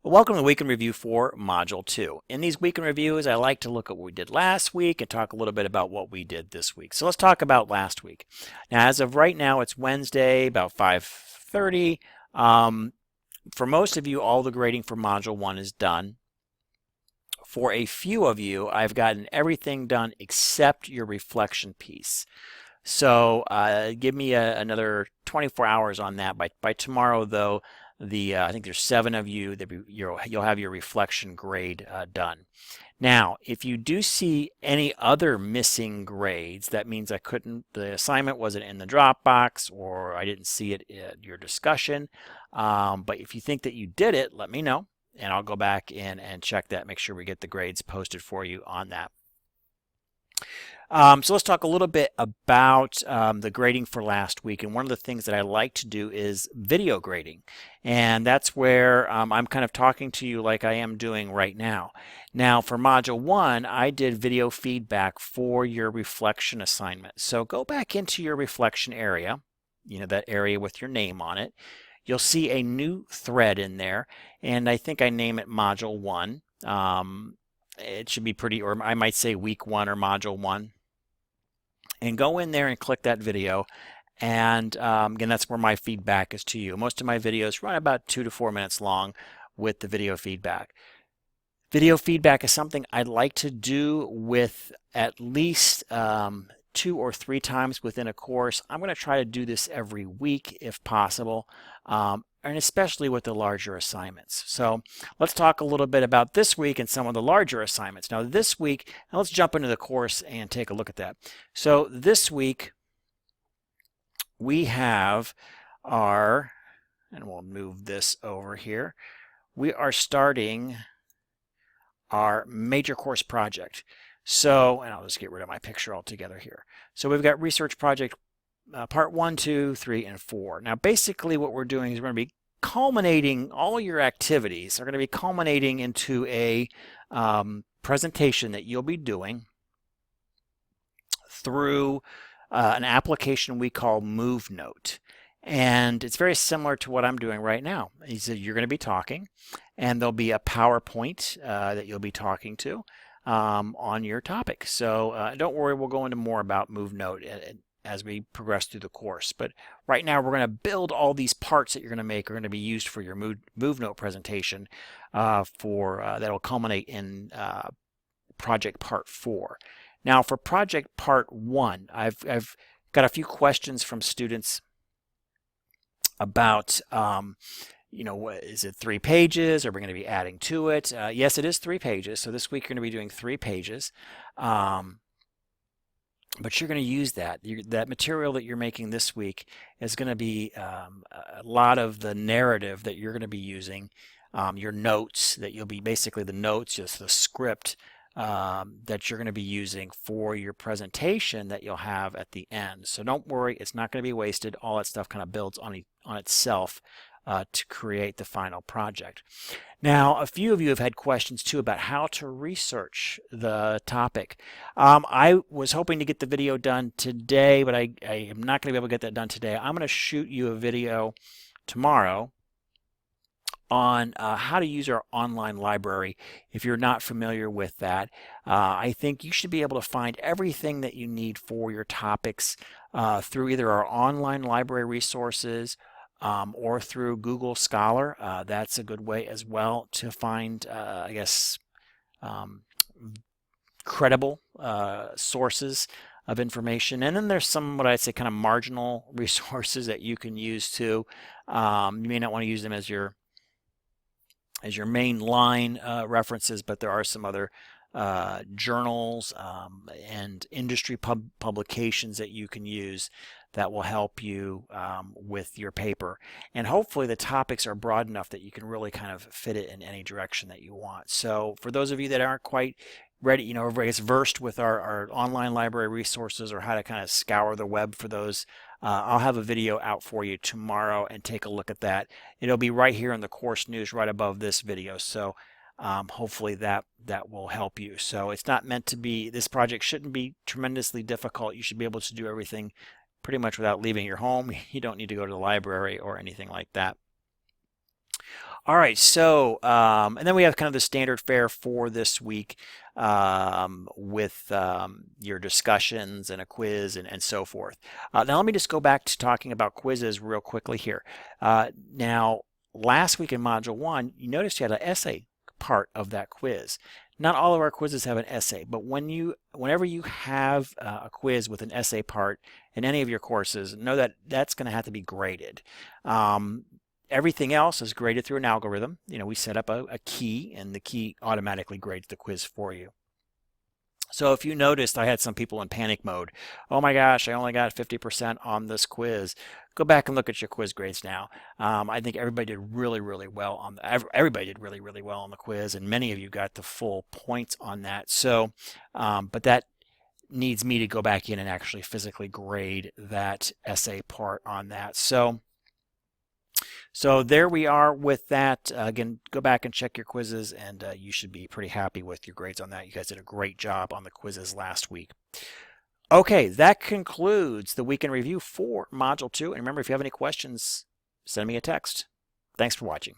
Welcome to the Week in Review for Module 2. In these Week in Reviews, I like to look at what we did last week and talk a little bit about what we did this week. So let's talk about last week. Now, as of right now, it's Wednesday, about 5:30. For most of you, all the grading for Module 1 is done. For a few of you, I've gotten everything done except your reflection piece. So give me another 24 hours on that. By tomorrow, though, I think there's 7 of you that you'll have your reflection grade done. Now, if you do see any other missing grades, that means the assignment wasn't in the Dropbox, or I didn't see it in your discussion. But if you think that you did it, let me know, and I'll go back in and check that, make sure we get the grades posted for you on that. So let's talk a little bit about the grading for last week. And one of the things that I like to do is video grading. And that's where I'm kind of talking to you like I am doing right now. Now, for Module 1, I did video feedback for your reflection assignment. So go back into your reflection area, that area with your name on it. You'll see a new thread in there. And I think I name it Module 1. It should be or I might say Week 1 or Module 1. And go in there and click that video, and again, that's where my feedback is to you. Most of my videos run about 2 to 4 minutes long with the video feedback. Video feedback is something I'd like to do with at least 2 or 3 times within a course. I'm going to try to do this every week if possible, and especially with the larger assignments. So let's talk a little bit about this week and some of the larger assignments. Now this week, let's jump into the course and take a look at that. So this week we have and we'll move this over here, we are starting our major course project. So, and I'll just get rid of my picture altogether here. So we've got research project part 1, 2, 3, and 4. Now basically what we're doing is we're going to be culminating, all your activities are going to be culminating into a presentation that you'll be doing through an application we call MoveNote. And it's very similar to what I'm doing right now. You're going to be talking, and there'll be a PowerPoint that you'll be talking to on your topic. So don't worry, we'll go into more about MoveNote as we progress through the course. But right now we're going to build all these parts that you're going to make are going to be used for your MoveNote presentation that'll culminate in project part 4. Now for project part 1, I've got a few questions from students about is it 3 pages? Are we going to be adding to it? Yes, it is 3 pages. So this week you're going to be doing 3 pages. But you're going to use that. That material that you're making this week is going to be a lot of the narrative that you're going to be using, your notes that you'll be basically the notes, just the script that you're going to be using for your presentation that you'll have at the end. So don't worry, it's not going to be wasted. All that stuff kind of builds on itself to create the final project. Now, a few of you have had questions too about how to research the topic. I was hoping to get the video done today, but I am not going to be able to get that done today. I'm going to shoot you a video tomorrow on how to use our online library. If you're not familiar with that, I think you should be able to find everything that you need for your topics through either our online library resources or through Google Scholar. That's a good way as well to find, credible sources of information. And then there's some, what I'd say, kind of marginal resources that you can use too. You may not want to use them as your main line references, but there are some other journals and industry publications that you can use that will help you with your paper. And hopefully the topics are broad enough that you can really kind of fit it in any direction that you want. So for those of you that aren't quite ready, versed with our online library resources or how to kind of scour the web for those, I'll have a video out for you tomorrow, and take a look at that. It'll be right here in the course news right above this video. So hopefully that will help you. So it's not meant to be, this project shouldn't be tremendously difficult. You should be able to do everything pretty much without leaving your home. You don't need to go to the library or anything like that. All right, so and then we have kind of the standard fare for this week with your discussions and a quiz and so forth. Now let me just go back to talking about quizzes real quickly here. Now, last week in Module 1, you noticed you had an essay part of that quiz. Not all of our quizzes have an essay, but whenever you have a quiz with an essay part in any of your courses, know that that's going to have to be graded. Everything else is graded through an algorithm. We set up a key, and the key automatically grades the quiz for you. So if you noticed, I had some people in panic mode. Oh my gosh, I only got 50% on this quiz. Go back and look at your quiz grades now. I think everybody did really, really well on everybody did really, really well on the quiz, and many of you got the full points on that. So, but that needs me to go back in and actually physically grade that essay part on that. So there we are with that. Again, go back and check your quizzes, and you should be pretty happy with your grades on that. You guys did a great job on the quizzes last week. Okay, that concludes the weekend review for Module 2. And remember, if you have any questions, send me a text. Thanks for watching.